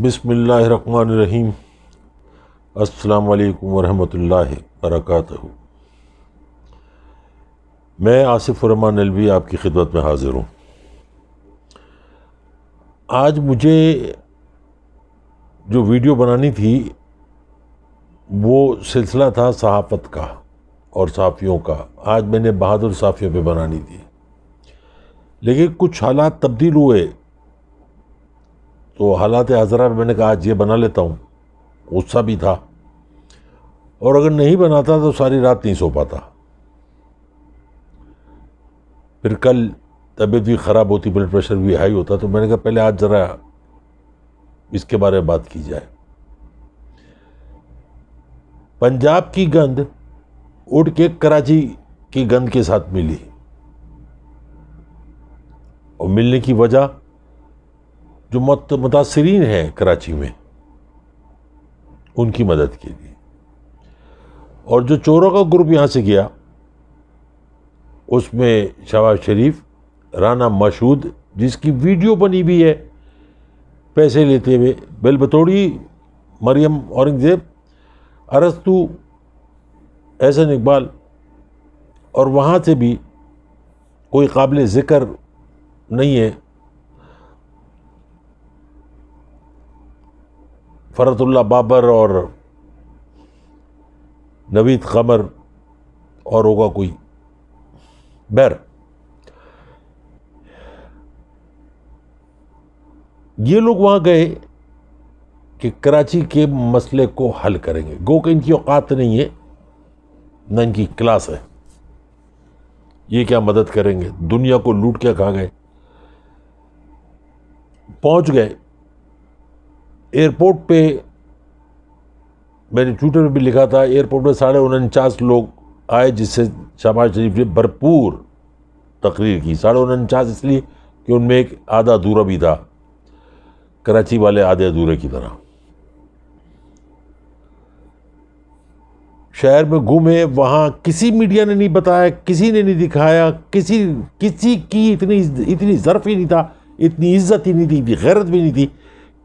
بسم اللہ الرحمن الرحیم۔ السلام علیکم ورحمۃ اللہ وبرکاتہ۔ میں آصف الرحمن نلوی آپ کی خدمت میں حاضر ہوں۔ آج مجھے جو ویڈیو بنانی تھی وہ سلسلہ تھا صحافت کا اور صحافیوں کا۔ آج میں نے بہادر صحافیوں پہ بنانی تھی، لیکن کچھ حالات تبدیل ہوئے تو حالات حاضرہ میں نے کہا آج یہ بنا لیتا ہوں۔ غصہ بھی تھا، اور اگر نہیں بناتا تو ساری رات نہیں سو پاتا۔ پھر کل طبیعت بھی خراب ہوتی، بلڈ پریشر بھی ہائی ہوتا، تو میں نے کہا پہلے آج ذرا اس کے بارے میں بات کی جائے۔ پنجاب کی گند اڑ کے کراچی کی گند کے ساتھ ملی، اور ملنے کی وجہ جو متاثرین ہیں کراچی میں ان کی مدد کے لیے، اور جو چوروں کا گروپ یہاں سے گیا اس میں شہباز شریف، رانا مشہود جس کی ویڈیو بنی بھی ہے پیسے لیتے ہوئے، بل بتوڑی، مریم اورنگزیب، ارسطو، احسن اقبال، اور وہاں سے بھی کوئی قابل ذکر نہیں ہے۔ فرت اللہ بابر اور نوید قمر، اور ہوگا کوئی بہر۔ یہ لوگ وہاں گئے کہ کراچی کے مسئلے کو حل کریں گے، گو کہ ان کی اوقات نہیں ہے نہ ان کی کلاس ہے، یہ کیا مدد کریں گے، دنیا کو لوٹ کے کھا گئے۔ پہنچ گئے ایئرپورٹ پہ، میں نے ٹویٹر پہ بھی لکھا تھا، ایئرپورٹ پہ 49.5 لوگ آئے، جس سے شہباز شریف نے بھرپور تقریر کی۔ 49.5 اس لیے کہ ان میں ایک آدھا ادھورا بھی تھا، کراچی والے آدھے ادھورے کی طرح۔ شہر میں گھومے، وہاں کسی میڈیا نے نہیں بتایا، کسی نے نہیں دکھایا، کسی کی اتنی ظرف ہی نہیں تھا، اتنی عزت ہی نہیں تھی، اتنی غیرت بھی نہیں تھی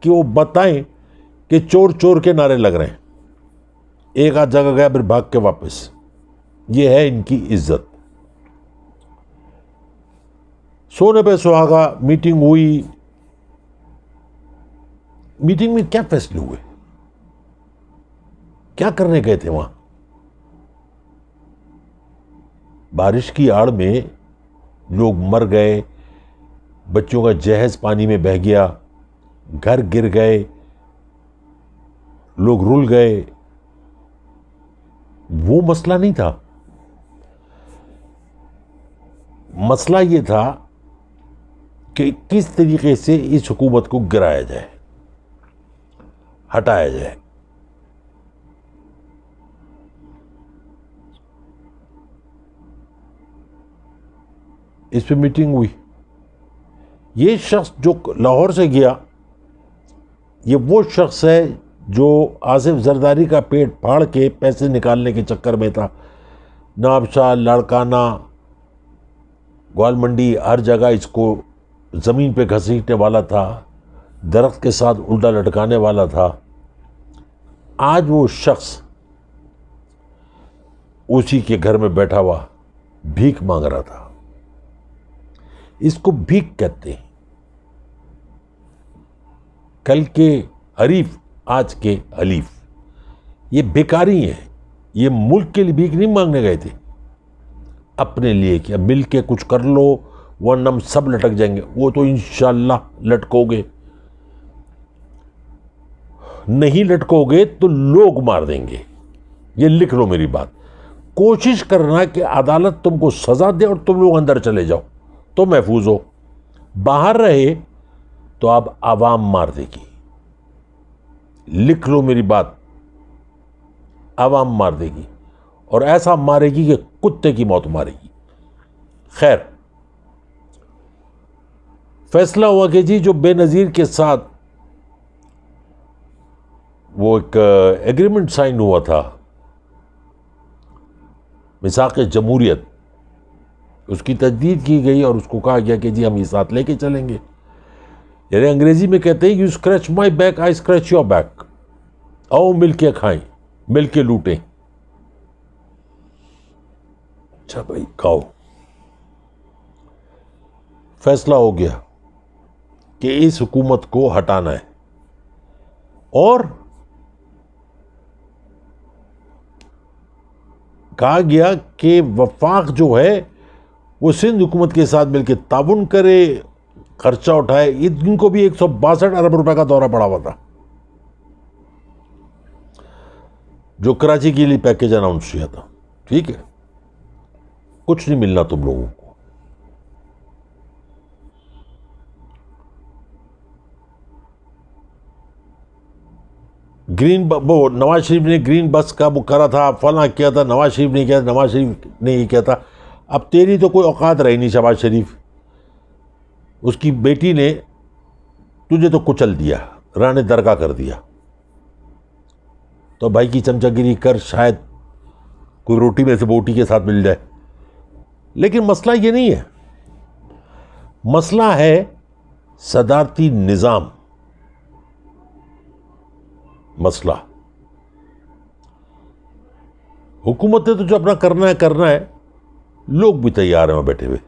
کہ وہ بتائیں کہ چور چور کے نعرے لگ رہے ہیں۔ ایک آدھ جگہ گیا پھر بھاگ کے واپس۔ یہ ہے ان کی عزت۔ سونے پہ سہاگا میٹنگ ہوئی۔ میٹنگ میں کیا فیصلے ہوئے، کیا کرنے گئے تھے وہاں؟ بارش کی آڑ میں لوگ مر گئے، بچوں کا جہیز پانی میں بہہ گیا، گھر گر گئے، لوگ رل گئے۔ وہ مسئلہ نہیں تھا۔ مسئلہ یہ تھا کہ کس طریقے سے اس حکومت کو گرایا جائے، ہٹایا جائے۔ اس پہ میٹنگ ہوئی۔ یہ شخص جو لاہور سے گیا، یہ وہ شخص ہے جو آصف زرداری کا پیٹ پھاڑ کے پیسے نکالنے کے چکر میں تھا۔ نواب شاہ، لاڑکانہ، گوال منڈی، ہر جگہ اس کو زمین پہ گھسیٹنے والا تھا، درخت کے ساتھ الٹا لٹکانے والا تھا۔ آج وہ شخص اسی کے گھر میں بیٹھا ہوا بھیک مانگ رہا تھا۔ اس کو بھیک کہتے ہیں۔ کل کے حریف، آج کے حلیف۔ یہ بیکاری ہیں، یہ ملک کے لیے بھیک نہیں مانگنے گئے تھے، اپنے لیے کہ اب مل کے کچھ کر لو ورنہ ہم سب لٹک جائیں گے۔ وہ تو انشاءاللہ لٹکو گے، نہیں لٹکو گے تو لوگ مار دیں گے۔ یہ لکھ لو میری بات۔ کوشش کرنا کہ عدالت تم کو سزا دے اور تم لوگ اندر چلے جاؤ تو محفوظ ہو۔ باہر رہے تو اب عوام مار دے گی۔ لکھ لو میری بات، عوام مار دے گی، اور ایسا مارے گی کہ کتے کی موت مارے گی۔ خیر، فیصلہ ہوا کہ جی جو بے نظیر کے ساتھ وہ ایک ایگریمنٹ سائن ہوا تھا، میثاق جمہوریت، اس کی تجدید کی گئی اور اس کو کہا گیا کہ جی ہم یہ ساتھ لے کے چلیں گے۔ یعنی انگریزی میں کہتے ہیں you scratch my back I scratch your back. آؤ مل کے کھائیں, مل کے لوٹیں. اچھا بھائی کھاؤ. فیصلہ ہو گیا کہ اس حکومت کو ہٹانا ہے, اور کہا گیا کہ وفاق جو ہے وہ سندھ حکومت کے ساتھ مل کے تعاون کرے, خرچہ اٹھائے. ان کو بھی 162 ارب روپے کا دورہ پڑا ہوا تھا جو کراچی کے لیے پیکیج اناؤنس کیا تھا. ٹھیک ہے, کچھ نہیں ملنا تم لوگوں کو. نواز شریف نے گرین بس کا بک کرا تھا, فلاں کیا تھا, نواز شریف نے کیا, نواز شریف نے یہ کیا تھا. اب تیری تو کوئی اوقات رہی نہیں. شہباز شریف, اس کی بیٹی نے تجھے تو کچل دیا, رانے درگاہ کر دیا. تو بھائی کی چمچہ گیری کر, شاید کوئی روٹی میں سے بوٹی کے ساتھ مل جائے. لیکن مسئلہ یہ نہیں ہے. مسئلہ ہے صدارتی نظام. مسئلہ حکومت نے تو جو اپنا کرنا ہے, لوگ بھی تیار ہیں وہاں بیٹھے ہوئے.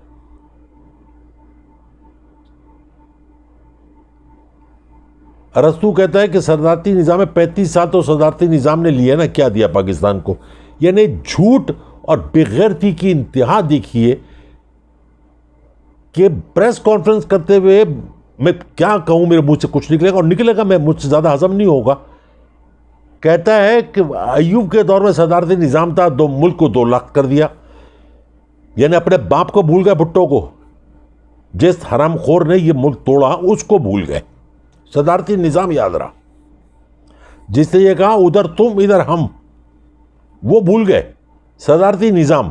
ارسطو کہتا ہے کہ صدارتی نظام میں 35 سال تو صدارتی نظام نے لیا نا, کیا دیا پاکستان کو. یعنی جھوٹ اور بےغیرتی کی انتہا دیکھیے کہ پریس کانفرنس کرتے ہوئے میں کیا کہوں, میرے منہ سے کچھ نکلے گا, اور نکلے گا میں مجھ سے زیادہ ہضم نہیں ہوگا. کہتا ہے کہ ایوب کے دور میں صدارتی نظام تھا, ملک کو 2 لاکھ کر دیا. یعنی اپنے باپ کو بھول گئے, بھٹو کو. جس حرام خور نے یہ ملک توڑا اس کو بھول گئے. صدارتی نظام یاد رہا. جس نے یہ کہا ادھر تم ادھر ہم, وہ بھول گئے صدارتی نظام.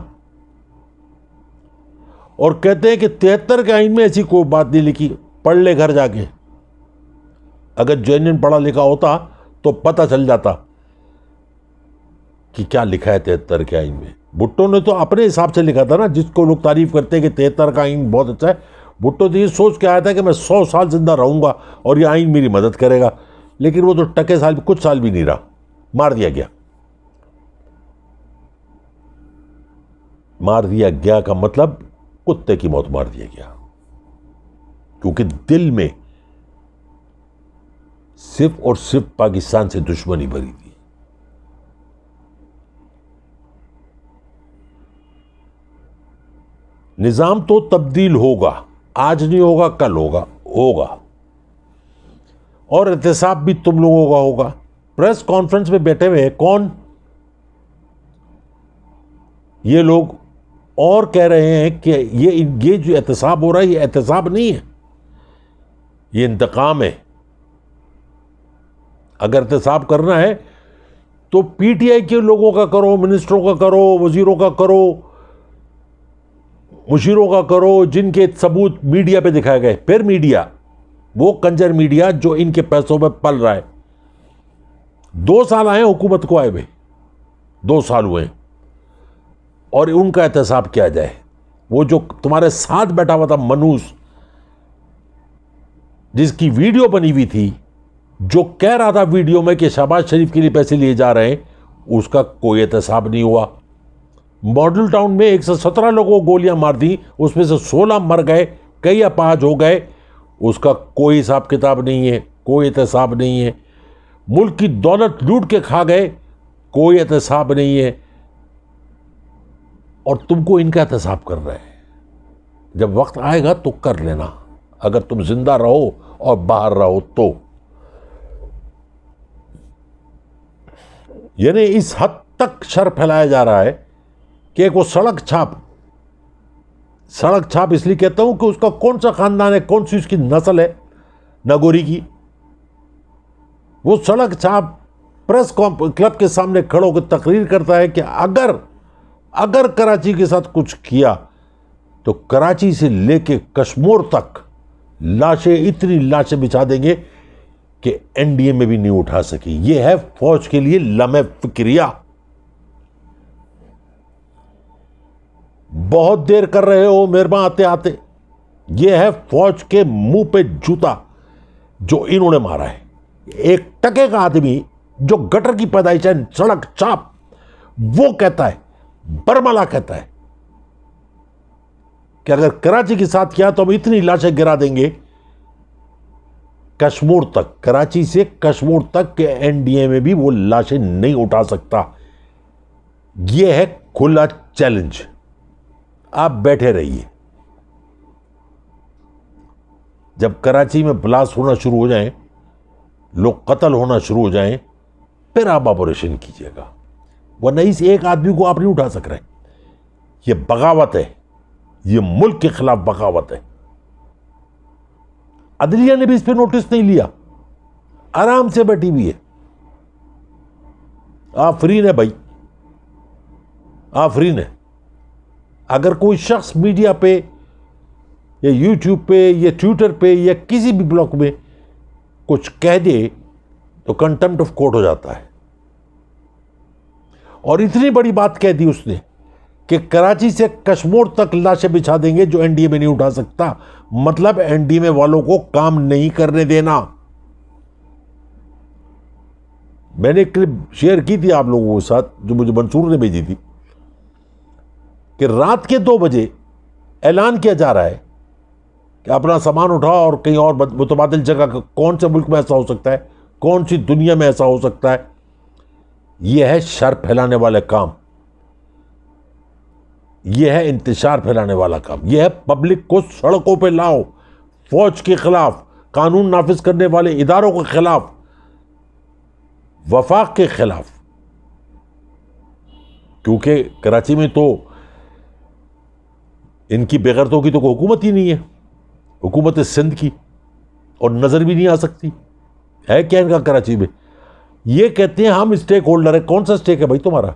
اور کہتے ہیں کہ 73 کے آئین میں ایسی کوئی بات نہیں لکھی. پڑھ لے گھر جا کے. اگر جینین پڑھا لکھا ہوتا تو پتہ چل جاتا کہ کیا لکھا ہے 73 کے آئین میں. بھٹو نے تو اپنے حساب سے لکھا تھا نا, جس کو لوگ تعریف کرتے ہیں کہ 73 کا آئین بہت اچھا ہے. بھٹو تو یہ سوچ کے آیا تھا کہ میں 100 سال زندہ رہوں گا اور یہ آئین میری مدد کرے گا. لیکن وہ تو ٹکے سال کچھ سال بھی نہیں رہا, مار دیا گیا. مار دیا گیا کا مطلب کتے کی موت مار دیا گیا, کیونکہ دل میں صرف اور صرف پاکستان سے دشمنی بھری تھی. نظام تو تبدیل ہوگا, آج نہیں ہوگا, کل ہوگا. اور احتساب بھی تم لوگوں کا ہوگا. پریس کانفرنس میں بیٹھے ہوئے کون؟ یہ لوگ, اور کہہ رہے ہیں کہ یہ جو احتساب ہو رہا ہے یہ احتساب نہیں ہے, یہ انتقام ہے. اگر احتساب کرنا ہے تو پی ٹی آئی کے لوگوں کا کرو, منسٹروں کا کرو, وزیروں کا کرو, مشیروں کا کرو, جن کے ثبوت میڈیا پہ دکھائے گئے. پھر میڈیا, وہ کنجر میڈیا جو ان کے پیسوں میں پل رہا ہے. 2 سال آئے حکومت کو آئے ہوئے, 2 سال ہوئے, اور ان کا احتساب کیا جائے. وہ جو تمہارے ساتھ بیٹھا ہوا تھا منوس, جس کی ویڈیو بنی ہوئی تھی, جو کہہ رہا تھا ویڈیو میں کہ شہباز شریف کے لیے پیسے لیے جا رہے ہیں, اس کا کوئی احتساب نہیں ہوا. ماڈل ٹاؤن میں 117 لوگوں کو گولیاں مار دی, اس میں سے 16 مر گئے, کئی اپاہج ہو گئے. اس کا کوئی حساب کتاب نہیں ہے, کوئی احتساب نہیں ہے. ملک کی دولت لوٹ کے کھا گئے, کوئی احتساب نہیں ہے. اور تم کو ان کا احتساب کر رہے ہیں. جب وقت آئے گا تو کر لینا, اگر تم زندہ رہو اور باہر رہو تو. یعنی اس حد تک شر پھیلایا جا رہا ہے کہ ایک وہ سڑک چھاپ اس لیے کہتا ہوں کہ اس کا کون سا خاندان ہے, کون سی اس کی نسل ہے ناگوری کی. وہ سڑک چھاپ پریس کلب کے سامنے کھڑو کے تقریر کرتا ہے کہ اگر کراچی کے ساتھ کچھ کیا تو کراچی سے لے کے کشمور تک اتنی لاشیں بچھا دیں گے کہ این ڈی اے میں بھی نہیں اٹھا سکی. یہ ہے فوج کے لیے لمحہ فکریہ. بہت دیر کر رہے ہو مہربان آتے آتے. یہ ہے فوج کے منہ پہ جوتا. جو انہوں نے مارا ہے. ایک ٹکے کا آدمی جو گٹر کی پیدائش ہے, سڑک چاپ, وہ کہتا ہے, برملا کہتا ہے کہ اگر کراچی کے ساتھ کیا تو ہم اتنی لاشیں گرا دیں گے کشمور تک, کراچی سے کشمور تک کہ این ڈی اے میں بھی وہ لاشیں نہیں اٹھا سکتا. یہ ہے کھلا چیلنج. آپ بیٹھے رہیے, جب کراچی میں بلاسٹ ہونا شروع ہو جائیں, لوگ قتل ہونا شروع ہو جائیں, پھر آپ آپریشن کیجیے گا, ورنہ اس ایک آدمی کو آپ نہیں اٹھا سک رہے. یہ بغاوت ہے, یہ ملک کے خلاف بغاوت ہے. عدلیہ نے بھی اس پہ نوٹس نہیں لیا, آرام سے بیٹھی ہوئی ہے. آفرین ہے بھائی, آفرین ہے. اگر کوئی شخص میڈیا پہ یا یوٹیوب پہ یا ٹویٹر پہ یا کسی بھی بلاگ میں کچھ کہہ دے تو کنٹمپٹ آف کورٹ ہو جاتا ہے. اور اتنی بڑی بات کہہ دی اس نے کہ کراچی سے کشمور تک لاشیں بچھا دیں گے جو این ڈی اے میں نہیں اٹھا سکتا. مطلب این ڈی اے میں والوں کو کام نہیں کرنے دینا. میں نے ایک کلپ شیئر کی تھی آپ لوگوں کے ساتھ جو مجھے منصور نے بھیجی تھی کہ رات کے 2 بجے اعلان کیا جا رہا ہے کہ اپنا سامان اٹھاؤ اور کہیں اور متبادل جگہ. کون سے ملک میں ایسا ہو سکتا ہے, کون سی دنیا میں ایسا ہو سکتا ہے؟ یہ ہے شر پھیلانے والے کام, یہ ہے انتشار پھیلانے والا کام, یہ ہے پبلک کو سڑکوں پہ لاؤ, فوج کے خلاف, قانون نافذ کرنے والے اداروں کے خلاف, وفاق کے خلاف. کیونکہ کراچی میں تو ان کی بغیرتوں کی تو کوئی حکومت ہی نہیں ہے, حکومت سندھ کی, اور نظر بھی نہیں آ سکتی ہے کیا ان کا کراچی میں. یہ کہتے ہیں ہم اسٹیک ہولڈر ہیں. کون سا اسٹیک ہے بھائی تمہارا؟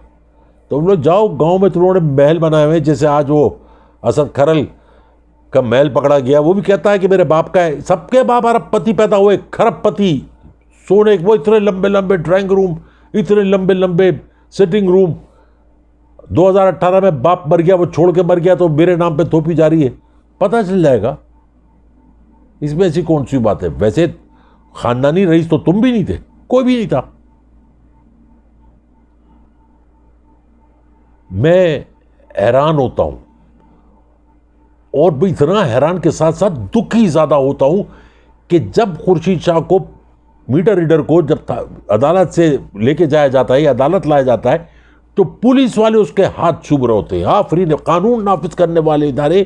تم لوگ جاؤ گاؤں میں, تم لوگوں نے محل بنائے ہوئے, جیسے آج وہ اسد کھرل کا محل پکڑا گیا, وہ بھی کہتا ہے کہ میرے باپ کا ہے. سب کے باپ ارب پتی پیدا ہوئے, کھرب پتی, سونے, وہ اتنے لمبے لمبے ڈرائنگ روم, اتنے لمبے لمبے سٹنگ روم. 2018 میں باپ مر گیا, وہ چھوڑ کے مر گیا, تو میرے نام پہ تھوپی جا رہی ہے. پتہ چل جائے گا اس میں ایسی کون سی بات ہے. ویسے خاندانی رئیس تو تم بھی نہیں تھے, کوئی بھی نہیں تھا. میں حیران ہوتا ہوں, اور بھی اتنا حیران کے ساتھ ساتھ دکھی زیادہ ہوتا ہوں کہ جب خورشید شاہ کو, میٹر ریڈر کو, جب عدالت سے لے کے جایا جاتا ہے یا عدالت لایا جاتا ہے تو پولیس والے اس کے ہاتھ چوم رہے ہوتے ہیں. آفرین, قانون نافذ کرنے والے ادارے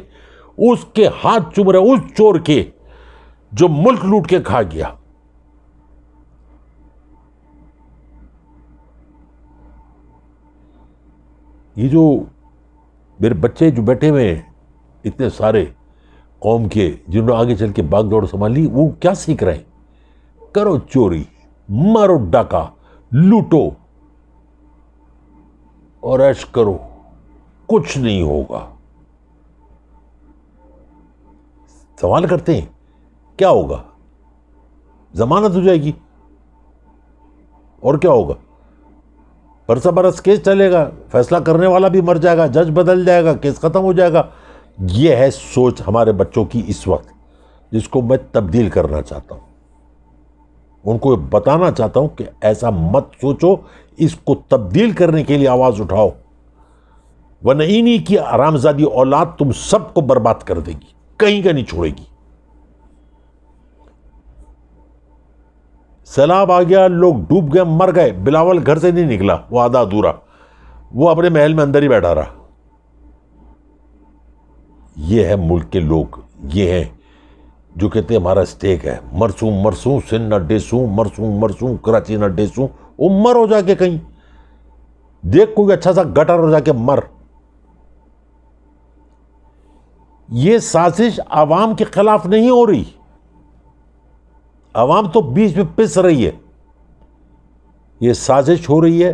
اس کے ہاتھ چوم رہے, اس چور کے جو ملک لوٹ کے کھا گیا. یہ جو میرے بچے جو بیٹھے ہوئے ہیں اتنے سارے قوم کے, جنہوں نے آگے چل کے باغ دوڑ سنبھال لی, وہ کیا سیکھ رہے ہیں؟ کرو چوری, مارو ڈاکہ, لوٹو اور عیش کرو, کچھ نہیں ہوگا. سوال کرتے ہیں کیا ہوگا؟ ضمانت ہو جائے گی, اور کیا ہوگا؟ برسہ برس کیس چلے گا, فیصلہ کرنے والا بھی مر جائے گا, جج بدل جائے گا, کیس ختم ہو جائے گا. یہ ہے سوچ ہمارے بچوں کی اس وقت, جس کو میں تبدیل کرنا چاہتا ہوں. ان کو بتانا چاہتا ہوں کہ ایسا مت سوچو, اس کو تبدیل کرنے کے لیے آواز اٹھاؤ, ورنہ انہی کی حرامزادی اولاد تم سب کو برباد کر دے گی, کہیں کا نہیں چھوڑے گی. سیلاب آ گیا, لوگ ڈوب گئے, مر گئے, بلاول گھر سے نہیں نکلا, وہ آدھا ادھورا, وہ اپنے محل میں اندر ہی بیٹھا رہا. یہ ہے ملک کے لوگ, یہ ہیں جو کہتے ہیں ہمارا اسٹیک ہے, مرسوں مرسوں, سن نہ ڈیسوں, مرسوں مرسوں, کراچی نہ ڈیسوں. وہ مر ہو جا کے کہیں, دیکھ کوئی اچھا سا گٹر ہو جا کے مر. یہ سازش عوام کے خلاف نہیں ہو رہی, عوام تو بیچ میں پس رہی ہے. یہ سازش ہو رہی ہے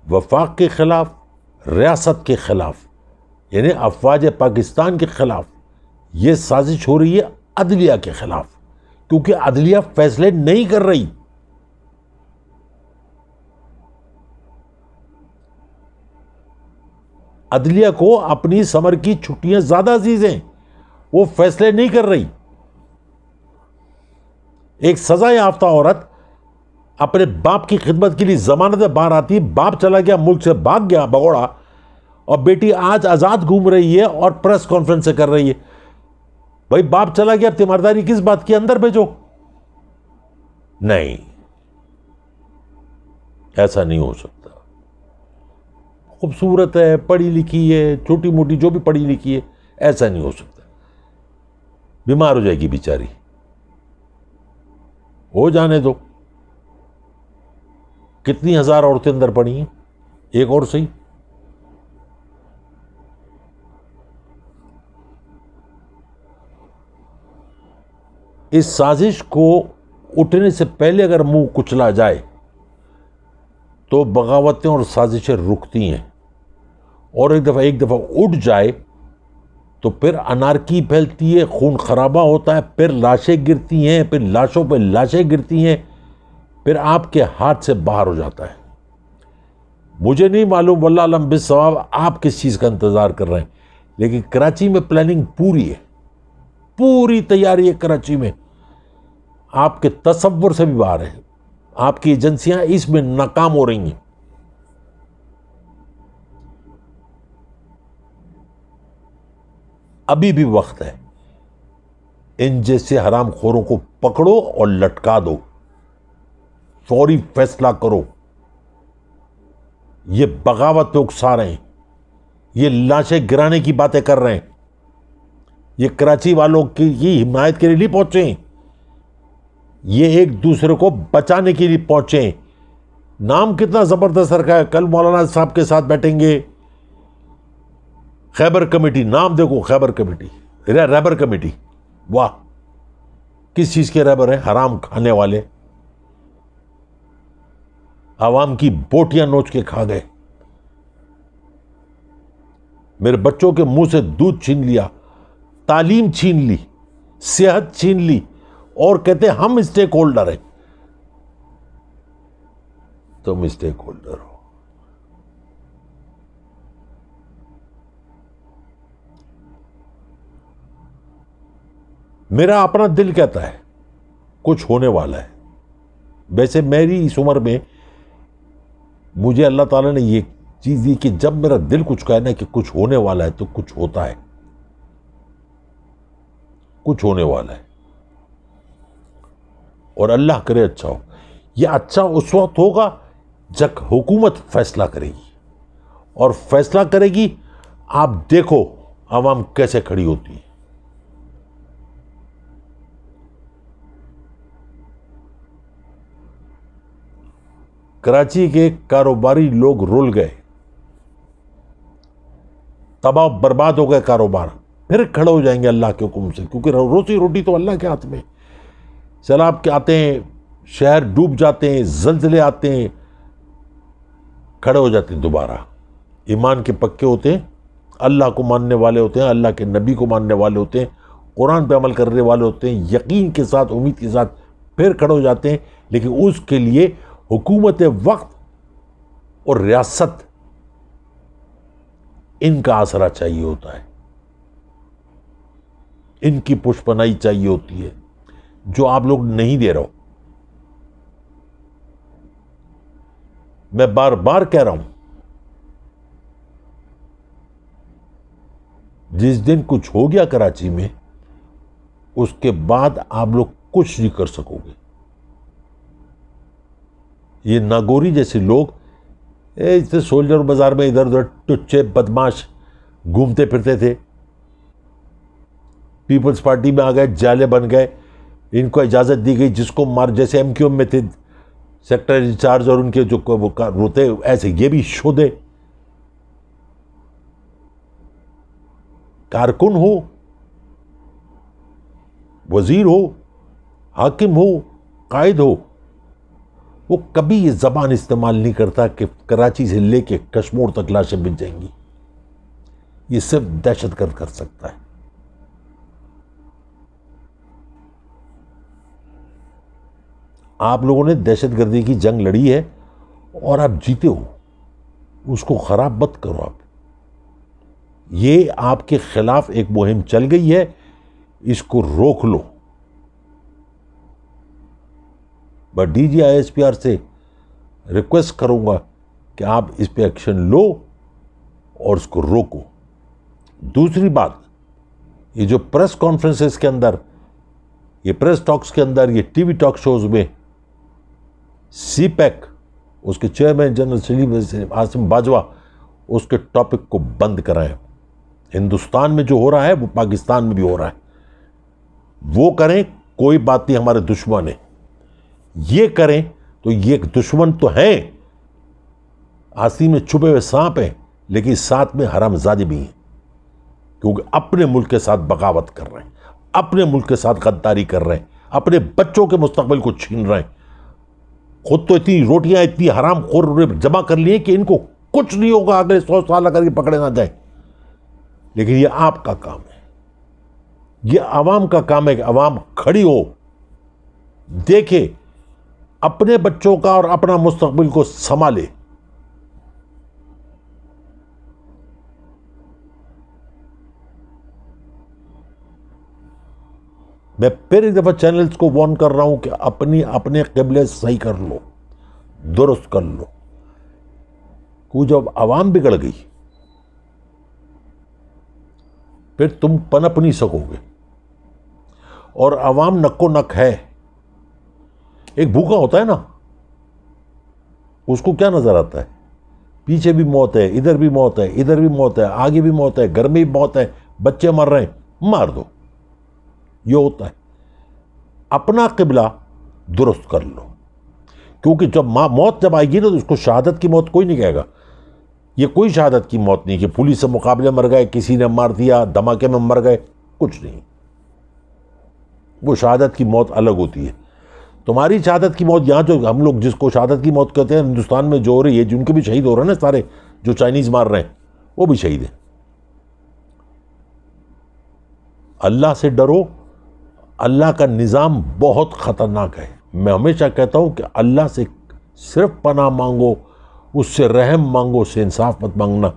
وفاق کے خلاف, ریاست کے خلاف, یعنی افواج پاکستان کے خلاف. یہ سازش ہو رہی ہے عدلیہ کے خلاف, کیونکہ عدلیہ فیصلے نہیں کر رہی. عدلیہ کو اپنی سمر کی چھٹیاں زیادہ عزیز ہیں, وہ فیصلے نہیں کر رہی. ایک سزا یافتہ عورت اپنے باپ کی خدمت کے لیے ضمانت میں باہر آتی ہے، باپ چلا گیا، ملک سے بھاگ گیا بگوڑا، اور بیٹی آج آزاد گھوم رہی ہے اور پریس کانفرنس کر رہی ہے. بھائی باپ چلا گیا، اب تیمارداری کس بات کی؟ اندر بھیجو. نہیں، ایسا نہیں ہو سکتا. خوبصورت ہے، پڑھی لکھی ہے، چھوٹی موٹی جو بھی پڑھی لکھی ہے، ایسا نہیں ہو سکتا. بیمار ہو جائے گی بیچاری. ہو جانے دو. کتنی ہزار عورتیں اندر پڑی ہیں، ایک اور صحیح. اس سازش کو اٹھنے سے پہلے اگر منہ کچلا جائے تو بغاوتیں اور سازشیں رکتی ہیں، اور ایک دفعہ اٹھ جائے تو پھر انارکی پھیلتی ہے، خون خرابہ ہوتا ہے، پھر لاشیں گرتی ہیں، پھر لاشوں پہ لاشیں گرتی ہیں، پھر آپ کے ہاتھ سے باہر ہو جاتا ہے. مجھے نہیں معلوم، واللہ علم بالصواب، آپ کس چیز کا انتظار کر رہے ہیں، لیکن کراچی میں پلاننگ پوری ہے، پوری تیاری ہے کراچی میں. آپ کے تصور سے بھی باہر ہے. آپ کی ایجنسیاں اس میں ناکام ہو رہی ہیں. ابھی بھی وقت ہے. ان جیسے حرام خوروں کو پکڑو اور لٹکا دو. فوری فیصلہ کرو. یہ بغاوت پہ اکسا رہے ہیں، یہ لاشیں گرانے کی باتیں کر رہے ہیں، یہ کراچی والوں کی حمایت کے لیے نہیں پہنچے ہیں، یہ ایک دوسرے کو بچانے کے لیے پہنچے ہیں. نام کتنا زبردست رکھا ہے. کل مولانا صاحب کے ساتھ بیٹھیں گے. خیبر کمیٹی، نام دیکھو، خیبر کمیٹی، رہبر کمیٹی. واہ، کس چیز کے رہبر ہیں؟ حرام کھانے والے. عوام کی بوٹیاں نوچ کے کھا گئے. میرے بچوں کے منہ سے دودھ چھین لیا، تعلیم چھین لی، صحت چھین لی، اور کہتے ہیں ہم اسٹیک ہولڈر ہیں. تم اسٹیک ہولڈر ہو. میرا اپنا دل کہتا ہے کچھ ہونے والا ہے. ویسے میری اس عمر میں مجھے اللہ تعالیٰ نے یہ چیز دی کہ جب میرا دل کچھ کہے نا کہ کچھ ہونے والا ہے تو کچھ ہوتا ہے. کچھ ہونے والا ہے، اور اللہ کرے اچھا ہو. یہ اچھا اس وقت ہوگا جب حکومت فیصلہ کرے گی، اور فیصلہ کرے گی. آپ دیکھو عوام کیسے کھڑی ہوتی ہے. کراچی کے کاروباری لوگ رول گئے، تباہ برباد ہو گئے کاروبار. پھر کھڑے ہو جائیں گے اللہ کے حکم سے، کیونکہ روزی روٹی تو اللہ کے ہاتھ میں. سیلاب کے آتے ہیں، شہر ڈوب جاتے ہیں، زلزلے آتے ہیں، کھڑے ہو جاتے ہیں دوبارہ. ایمان کے پکے ہوتے ہیں، اللہ کو ماننے والے ہوتے ہیں، اللہ کے نبی کو ماننے والے ہوتے ہیں، قرآن پہ عمل کرنے والے ہوتے ہیں، یقین کے ساتھ، امید کے ساتھ پھر کھڑے ہو جاتے ہیں. لیکن اس کے لیے حکومت وقت اور ریاست، ان کا آسرا چاہیے ہوتا ہے، ان کی پشپنائی چاہیے ہوتی ہے، جو آپ لوگ نہیں دے رہے ہو. میں بار بار کہہ رہا ہوں، جس دن کچھ ہو گیا کراچی میں، اس کے بعد آپ لوگ کچھ نہیں کر سکو گے. یہ ناگوری جیسے لوگ سولجر بازار میں ادھر ادھر ٹچے بدماش گھومتے پھرتے تھے، پیپلز پارٹی میں آ گئے، جالے بن گئے. ان کو اجازت دی گئی، جس کو مار، جیسے ایم کیو ایم میں تھے سیکٹر انچارج اور ان کے جو روتے، ایسے یہ بھی شدے. کارکن ہو، وزیر ہو، حاکم ہو، قائد ہو، وہ کبھی یہ زبان استعمال نہیں کرتا کہ کراچی سے لے کے کشمور تک لاشیں بچ جائیں گی. یہ صرف دہشت گرد کر سکتا ہے. آپ لوگوں نے دہشت گردی کی جنگ لڑی ہے اور آپ جیتے ہو، اس کو خراب مت کرو. آپ یہ آپ کے خلاف ایک مہم چل گئی ہے، اس کو روک لو. میں DGISPR سے ریکویسٹ کروں گا کہ آپ اس پہ ایکشن لو اور اس کو روکو. دوسری بات، یہ جو پریس کانفرنسز کے اندر، یہ پریس ٹاکس کے اندر، یہ ٹی وی ٹاک شوز میں سی پیک اس کے چیئرمین جنرل سلیم عاصم باجوہ اس کے ٹاپک کو بند کرائیں. ہندوستان میں جو ہو رہا ہے وہ پاکستان میں بھی ہو رہا ہے. وہ کریں، کوئی بات نہیں، ہمارے دشمن ہیں. یہ کریں تو یہ دشمن تو ہیں، آستین میں چھپے ہوئے سانپ ہیں، لیکن ساتھ میں حرام زادے بھی ہیں، کیونکہ اپنے ملک کے ساتھ بغاوت کر رہے ہیں، اپنے ملک کے ساتھ غداری کر رہے ہیں، اپنے بچوں کے مستقبل کو چھین رہے ہیں. خود تو اتنی روٹیاں اتنی حرام خور جمع کر لی ہیں کہ ان کو کچھ نہیں ہوگا اگلے 100 سال اگر یہ پکڑے نہ جائیں. لیکن یہ آپ کا کام ہے، یہ عوام کا کام ہے کہ عوام کھڑی ہو، دیکھے، اپنے بچوں کا اور اپنا مستقبل کو سنبھالے. میں پھر ایک دفعہ چینلز کو وارن کر رہا ہوں کہ اپنے قبلے صحیح کر لو، درست کر لو. کہ جب عوام بگڑ گئی پھر تم پنپ نہیں سکو گے. اور عوام نکو نک ہے. ایک بھوکا ہوتا ہے نا، اس کو کیا نظر آتا ہے؟ پیچھے بھی موت ہے، ادھر بھی موت ہے، ادھر بھی موت ہے، آگے بھی موت ہے، گھر میں بھی موت ہے، بچے مر رہے ہیں، مار دو. یہ ہوتا ہے. اپنا قبلہ درست کر لو، کیونکہ جب موت جب آئے گی نا تو اس کو شہادت کی موت کوئی نہیں کہے گا. یہ کوئی شہادت کی موت نہیں کہ پولیس سے مقابلے مر گئے، کسی نے مار دیا، دھماکے میں مر گئے، کچھ نہیں. وہ شہادت کی موت الگ ہوتی ہے. تمہاری شہادت کی موت یہاں جو ہم لوگ جس کو شہادت کی موت کہتے ہیں ہندوستان میں جو ہو رہی ہے، جن کے بھی شہید ہو رہے ہیں نا سارے جو چائنیز مار رہے ہیں، وہ بھی شہید ہیں. اللہ سے ڈرو. اللہ کا نظام بہت خطرناک ہے. میں ہمیشہ کہتا ہوں کہ اللہ سے صرف پناہ مانگو، اس سے رحم مانگو، اس سے انصاف مت مانگنا.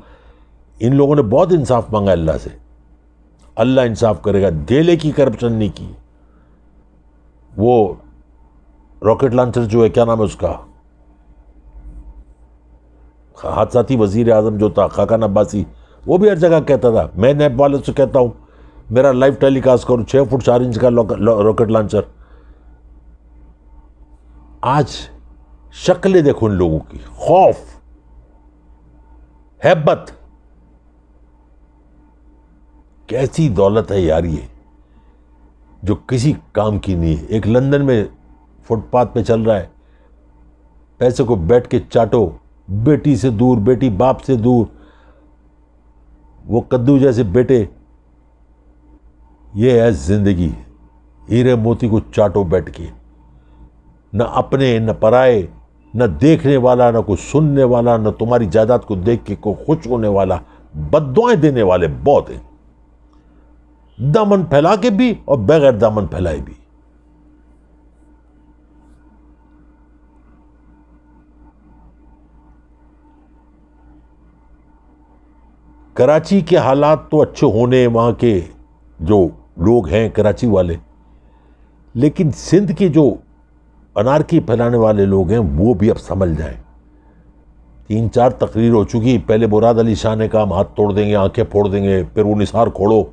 ان لوگوں نے بہت انصاف مانگا اللہ سے. اللہ انصاف کرے گا. دہلے کی کرپشن نہیں کی. وہ راکٹ لانچر جو ہے، کیا نام ہے اس کا، حادثاتی وزیر اعظم جو تھا خاقان عباسی، وہ بھی ہر جگہ کہتا تھا میں نیب والوں سے کہتا ہوں میرا لائیو ٹیلی کاسٹ کروں 6 فٹ 4 انچ کا راکٹ لانچر. آج شکلیں دیکھو ان لوگوں کی، خوف، ہیبت. کیسی دولت ہے یار یہ، جو کسی کام کی نہیں ہے. ایک لندن میں فٹ پاتھ پہ چل رہا ہے، پیسے کو بیٹھ کے چاٹو، بیٹی سے دور، بیٹی باپ سے دور، وہ کدو جیسے بیٹے. یہ ہے زندگی. ہیرے موتی کو چاٹو بیٹھ کے، نہ اپنے نہ پرائے، نہ دیکھنے والا نہ کوئی سننے والا، نہ تمہاری جائیداد کو دیکھ کے کوئی خوش ہونے والا. بد دعائیں دینے والے بہت ہیں، دامن پھیلا کے بھی اور بغیر دامن پھیلائے بھی. کراچی کے حالات تو اچھے ہونے، وہاں کے جو لوگ ہیں کراچی والے، لیکن سندھ کے جو انارکی پھیلانے والے لوگ ہیں وہ بھی اب سنبھل جائیں. 3-4 تقریر ہو چکی. پہلے مراد علی شاہ نے کہا ہم ہاتھ توڑ دیں گے، آنکھیں پھوڑ دیں گے، پھر وہ نثار کھوڑو،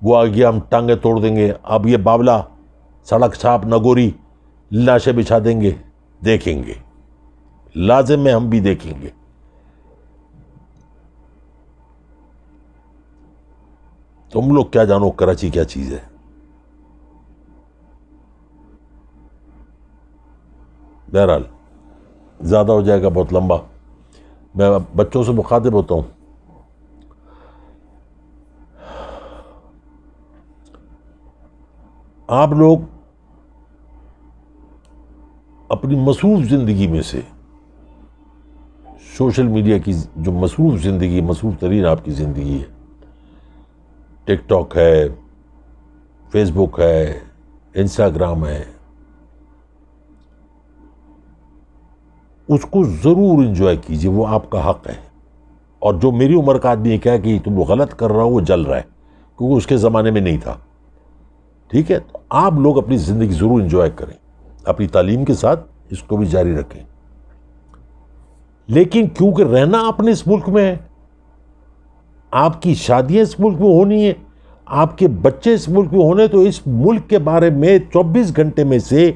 وہ آ گیا ہم ٹانگیں توڑ دیں گے. اب یہ باولا سڑک چھاپ نگوری لاشیں بچھا دیں گے. دیکھیں گے، لازم ہے ہم بھی دیکھیں گے. تم لوگ کیا جانو کراچی کیا چیز ہے. بہرحال زیادہ ہو جائے گا، بہت لمبا. میں بچوں سے مخاطب ہوتا ہوں. آپ لوگ اپنی مصروف زندگی میں سے سوشل میڈیا کی جو مصروف زندگی، مصروف ترین آپ کی زندگی ہے، ٹک ٹاک ہے، فیس بک ہے، انسٹاگرام ہے، اس کو ضرور انجوائے کیجیے. وہ آپ کا حق ہے. اور جو میری عمر کا آدمی کہا کہ تم وہ غلط کر رہا ہو، وہ جل رہا ہے، کیونکہ اس کے زمانے میں نہیں تھا. ٹھیک ہے، تو آپ لوگ اپنی زندگی ضرور انجوائے کریں. اپنی تعلیم کے ساتھ اس کو بھی جاری رکھیں. لیکن کیونکہ رہنا اپنے اس ملک میں ہے، آپ کی شادیاں اس ملک میں ہونی ہیں، آپ کے بچے اس ملک میں ہونے، تو اس ملک کے بارے میں 24 گھنٹے میں سے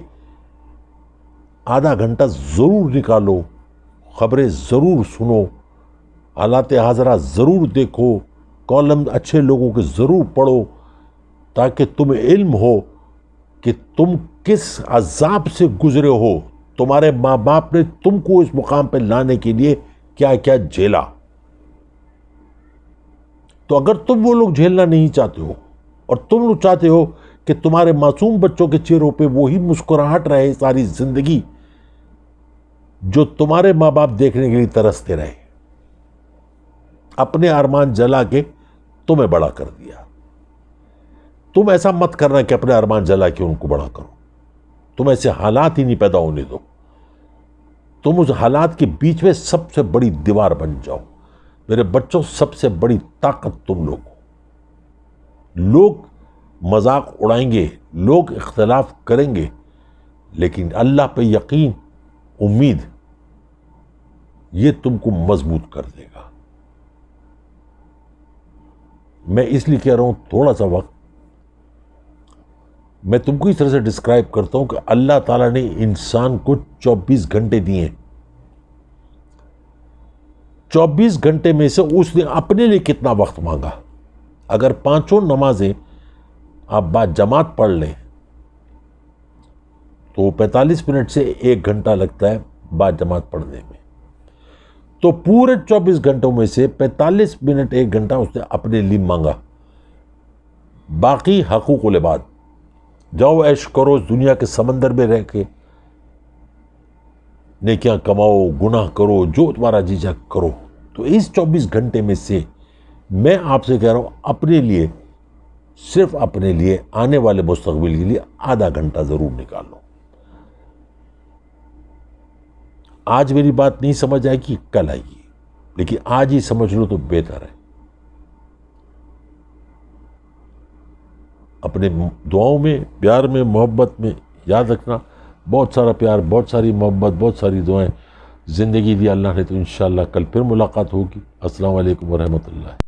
آدھا گھنٹہ ضرور نکالو، خبریں ضرور سنو، حالات حاضرہ ضرور دیکھو، کالم اچھے لوگوں کے ضرور پڑھو، تاکہ تمہیں علم ہو کہ تم کس عذاب سے گزرے ہو، تمہارے ماں باپ نے تم کو اس مقام پہ لانے کے لیے کیا کیا جھیلا. تو اگر تم وہ لوگ جھیلنا نہیں چاہتے ہو اور تم لوگ چاہتے ہو کہ تمہارے معصوم بچوں کے چہروں پہ وہی مسکراہٹ رہے ساری زندگی جو تمہارے ماں باپ دیکھنے کے لیے ترستے رہے، اپنے ارمان جلا کے تمہیں بڑا کر دیا. تم ایسا مت کرنا کہ اپنے ارمان جلا کے ان کو بڑا کرو. تم ایسے حالات ہی نہیں پیدا ہونے دو. تم اس حالات کے بیچ میں سب سے بڑی دیوار بن جاؤ. میرے بچوں، سب سے بڑی طاقت تم لوگ ہو. لوگ مذاق اڑائیں گے، لوگ اختلاف کریں گے، لیکن اللہ پہ یقین، امید، یہ تم کو مضبوط کر دے گا. میں اس لیے کہہ رہا ہوں تھوڑا سا وقت میں تم کو اس طرح سے ڈسکرائب کرتا ہوں کہ اللہ تعالیٰ نے انسان کو 24 گھنٹے دیے. 24 گھنٹے میں سے اس نے اپنے لیے کتنا وقت مانگا. اگر 5 نمازیں آپ بعد جماعت پڑھ لیں تو 45 منٹ سے 1 گھنٹہ لگتا ہے بعد جماعت پڑھنے میں. تو پورے 24 گھنٹوں میں سے 45 منٹ 1 گھنٹہ اس نے اپنے لیے مانگا. باقی حقوق العباد، جاؤ عیش کرو اس دنیا کے سمندر میں رہ کے، نیکیاں کماؤ، گناہ کرو، جو تمہارا جی چاہے کرو. تو اس 24 گھنٹے میں سے میں آپ سے کہہ رہا ہوں اپنے لیے، صرف اپنے لیے، آنے والے مستقبل کے لیے آدھا گھنٹہ ضرور نکالو. آج میری بات نہیں سمجھ آئے گی، کل آئے گی، لیکن آج ہی سمجھ لو تو بہتر ہے. اپنے دعاؤں میں، پیار میں، محبت میں یاد رکھنا، بہت سارا پیار، بہت ساری محبت، بہت ساری دعائیں. زندگی دی اللہ نے تو انشاءاللہ کل پھر ملاقات ہوگی. السلام علیکم ورحمۃ اللہ.